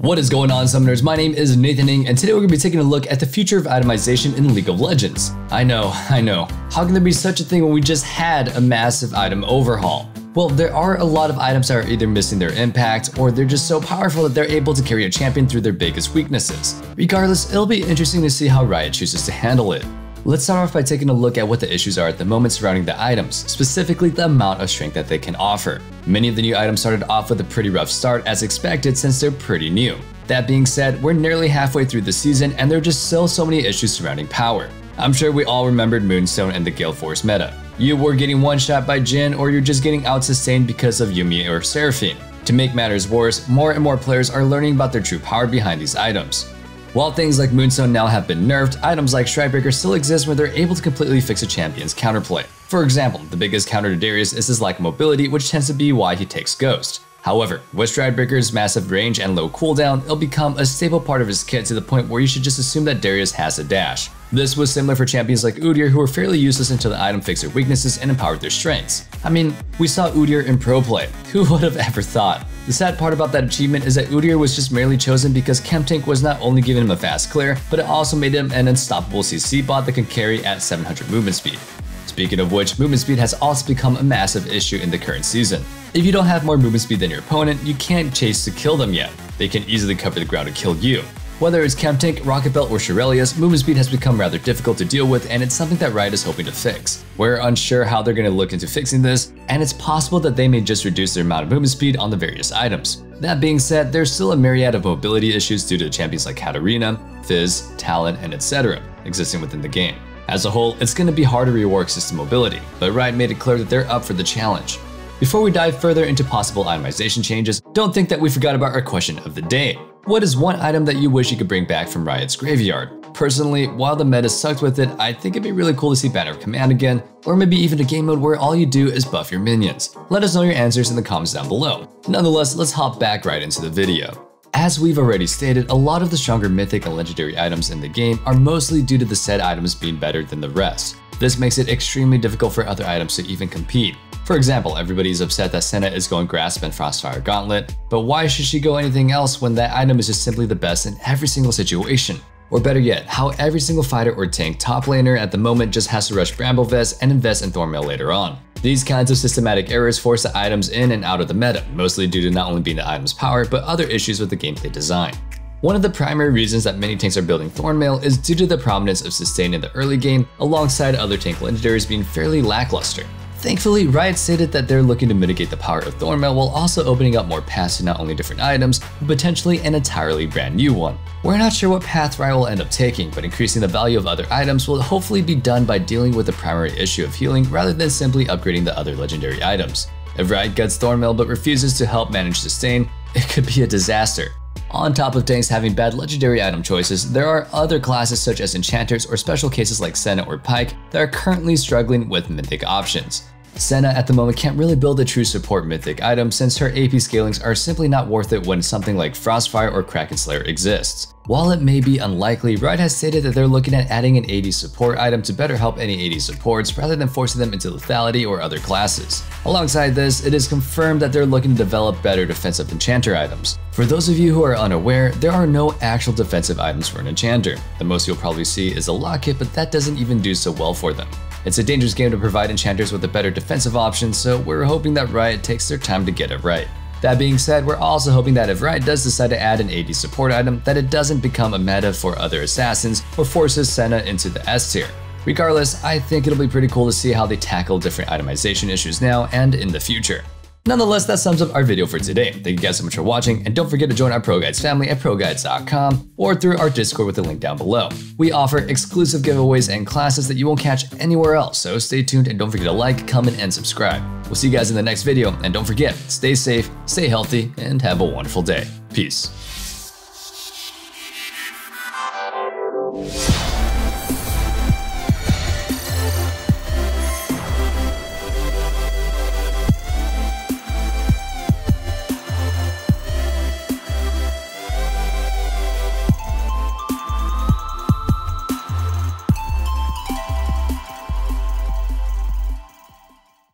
What is going on, Summoners? My name is Nathan Ng, and today we're going to be taking a look at the future of itemization in League of Legends. I know. How can there be such a thing when we just had a massive item overhaul? Well, there are a lot of items that are either missing their impact, or they're just so powerful that they're able to carry a champion through their biggest weaknesses. Regardless, it'll be interesting to see how Riot chooses to handle it. Let's start off by taking a look at what the issues are at the moment surrounding the items, specifically the amount of strength that they can offer. Many of the new items started off with a pretty rough start as expected since they're pretty new. That being said, we're nearly halfway through the season and there are just so many issues surrounding power. I'm sure we all remembered Moonstone and the Gale Force meta. You were getting one-shot by Jhin, or you're just getting out-sustained because of Yuumi or Seraphine. To make matters worse, more and more players are learning about their true power behind these items. While things like Moonstone now have been nerfed, items like Stridebreaker still exist where they're able to completely fix a champion's counterplay. For example, the biggest counter to Darius is his lack of mobility, which tends to be why he takes Ghost. However, with Stridebreaker's massive range and low cooldown, it'll become a stable part of his kit to the point where you should just assume that Darius has a dash. This was similar for champions like Udyr, who were fairly useless until the item fixed their weaknesses and empowered their strengths. I mean, we saw Udyr in pro play. Who would have ever thought? The sad part about that achievement is that Udyr was just merely chosen because Chemtank was not only giving him a fast clear, but it also made him an unstoppable CC bot that can carry at 700 movement speed. Speaking of which, movement speed has also become a massive issue in the current season. If you don't have more movement speed than your opponent, you can't chase to kill them yet. They can easily cover the ground to kill you. Whether it's Chemtank, Rocket Belt, or Shurelya's, movement speed has become rather difficult to deal with, and it's something that Riot is hoping to fix. We're unsure how they're going to look into fixing this, and it's possible that they may just reduce their amount of movement speed on the various items. That being said, there's still a myriad of mobility issues due to champions like Katarina, Fizz, Talon, and etc. existing within the game. As a whole, it's going to be hard to rework system mobility, but Riot made it clear that they're up for the challenge. Before we dive further into possible itemization changes, don't think that we forgot about our question of the day. What is one item that you wish you could bring back from Riot's graveyard? Personally, while the meta sucked with it, I think it'd be really cool to see Banner of Command again, or maybe even a game mode where all you do is buff your minions. Let us know your answers in the comments down below. Nonetheless, let's hop back right into the video. As we've already stated, a lot of the stronger mythic and legendary items in the game are mostly due to the said items being better than the rest. This makes it extremely difficult for other items to even compete. For example, everybody's upset that Senna is going Grasp and Frostfire Gauntlet, but why should she go anything else when that item is just simply the best in every single situation? Or better yet, how every single fighter or tank top laner at the moment just has to rush Bramble Vest and invest in Thornmail later on. These kinds of systematic errors force the items in and out of the meta, mostly due to not only being the item's power, but other issues with the gameplay design. One of the primary reasons that many tanks are building Thornmail is due to the prominence of Sustain in the early game, alongside other tank legendaries being fairly lackluster. Thankfully, Riot stated that they're looking to mitigate the power of Thornmail while also opening up more paths to not only different items, but potentially an entirely brand new one. We're not sure what path Riot will end up taking, but increasing the value of other items will hopefully be done by dealing with the primary issue of healing rather than simply upgrading the other legendary items. If Riot gets Thornmail but refuses to help manage Sustain, it could be a disaster. On top of tanks having bad legendary item choices, there are other classes such as enchanters or special cases like Senna or Pyke that are currently struggling with mythic options. Senna at the moment can't really build a true support mythic item since her AP scalings are simply not worth it when something like Frostfire or Kraken Slayer exists. While it may be unlikely, Riot has stated that they're looking at adding an AD support item to better help any AD supports rather than forcing them into lethality or other classes. Alongside this, it is confirmed that they're looking to develop better defensive enchanter items. For those of you who are unaware, there are no actual defensive items for an enchanter. The most you'll probably see is a locket, but that doesn't even do so well for them. It's a dangerous game to provide enchanters with a better defensive option, so we're hoping that Riot takes their time to get it right. That being said, we're also hoping that if Riot does decide to add an AD support item, that it doesn't become a meta for other assassins or forces Senna into the S tier. Regardless, I think it'll be pretty cool to see how they tackle different itemization issues now and in the future. Nonetheless, that sums up our video for today. Thank you guys so much for watching, and don't forget to join our ProGuides family at ProGuides.com or through our Discord with the link down below. We offer exclusive giveaways and classes that you won't catch anywhere else, so stay tuned and don't forget to like, comment, and subscribe. We'll see you guys in the next video, and don't forget, stay safe, stay healthy, and have a wonderful day. Peace.